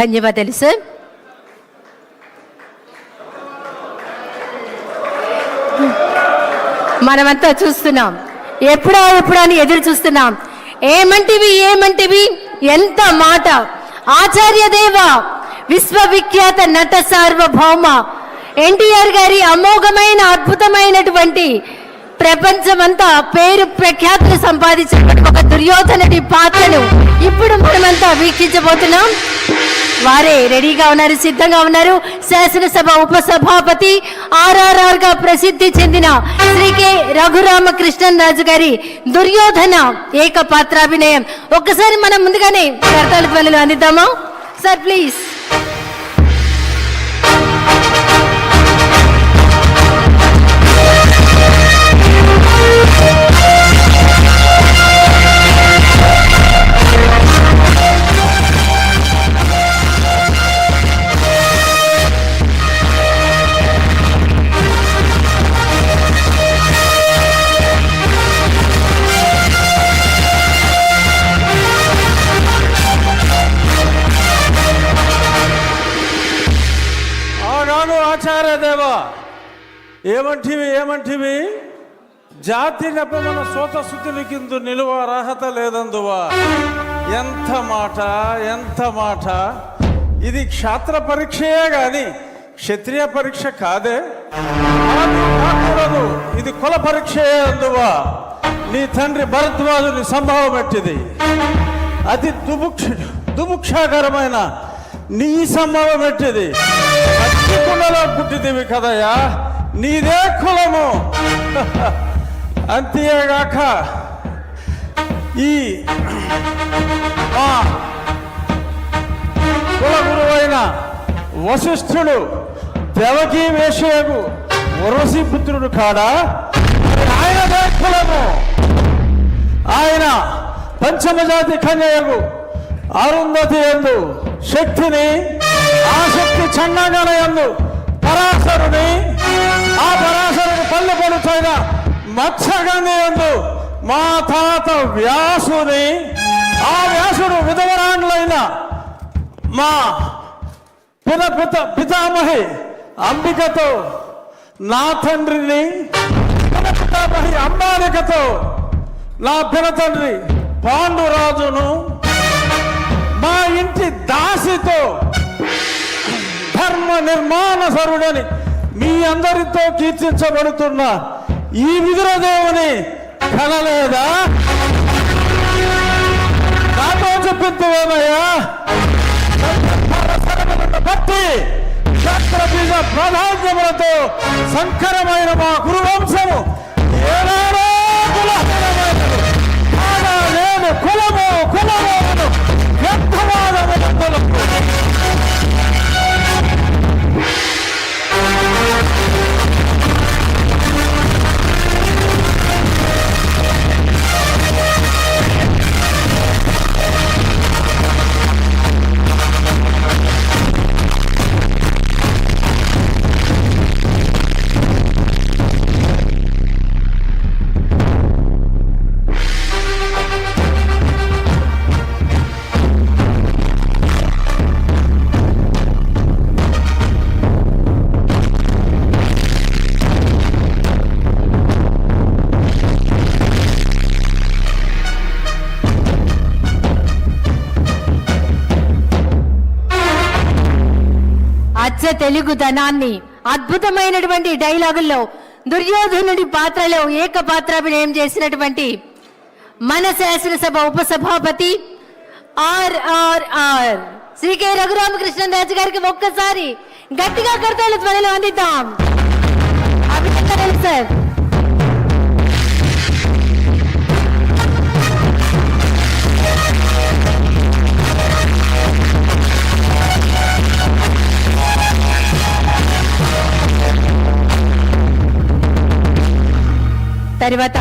ధన్యవాదాలు సార్. మనమంతా చూస్తున్నాం, ఎప్పుడా అని ఎదురు చూస్తున్నాం. ఏమంటివి ఎంత మాట. ఆచార్య దేవ, విశ్వవిఖ్యాత నట సార్వభౌమ ఎన్టీఆర్ గారి అమోఘమైన అద్భుతమైనటువంటి ప్రపంచమంతా పేరు ప్రఖ్యాతులు సంపాదించిన ఒక దుర్యోధనుడి పాత్రను ఇప్పుడు మనమంతా వీక్షించబోతున్నాం. వారే రెడీగా ఉన్నారు, సిద్ధంగా ఉన్నారు. శాసనసభ ఉపసభాపతి, RRR గా ప్రసిద్ధి చెందిన శ్రీ కె రఘురామకృష్ణరాజు గారి దుర్యోధన ఏకపాత్రాభినయం. ఒక్కసారి మనం ముందుగానే కర్తాళ ధ్వనులు అందిద్దామా సార్, ప్లీజ్. ఆచార్య దేవ, ఏమంటివి జాతి నెపమన సోత శుద్ధులకిందు నిలువ అర్హత లేదందువా. ఎంత మాట. ఇది క్షాత్ర పరీక్షయే గాని క్షత్రియ పరీక్ష కాదే. కాకూడదు, ఇది కుల పరీక్షయే అందువా. నీ తండ్రి భరద్వాజుని సంభవం ఎట్టిది. అతి దుభుక్షాకరమైన నీ సంభవం ఎట్టిది. కులలో పుట్టిదివి కదయ్యా, నీదే కులము. అంతేగాక ఈ కుల గురువైన వశిష్ఠుడు దేవకీ వేషయగు ఉర్వశీ పుత్రుడు కాడా, ఆయనదే కులము. ఆయన పంచమజాతి కన్యయగు అరుంధతి యందు శక్తిని, ఆ శక్తి చండాగణ యందు పరాశరుని, ఆ పరాశరుని పల్లె పలుచైన మత్స్యగంధి యందు మా తాత వ్యాసుని, ఆ వ్యాసుడు విధవరాండ్లైన మా పితామహి అంబికతో, నా తండ్రిని పితామహి అంబాలికతో, నా పినతండ్రి పాండురాజును, మా ఇంటి దాసితో ధర్మ నిర్మాణ సరుడని మీ అందరితో కీర్తించబడుతున్న ఈ విదురదేవుని కనలేదా? నాతో చెప్పిందేమయ్యా. బట్టి శాస్త్ర బీజ ప్రాధాన్యములతో సంకరమైన మా గురువంశము ఏనాడో నేను కులము వ్యర్థవాదములకు తెలుగుదనాన్ని అద్భుతమైనటువంటి డైలాగుల్లో దుర్యోధనుడి పాత్రలో ఏకపాత్రాభినయం చేసినటువంటి మన శాసనసభ ఉపసభాపతి RRR శ్రీ కె రఘురామకృష్ణరాజు గారికి ఒక్కసారి గట్టిగా కర్తాళ ధ్వనులు అందిద్దాం. అభినందనలు సార్. తర్వాత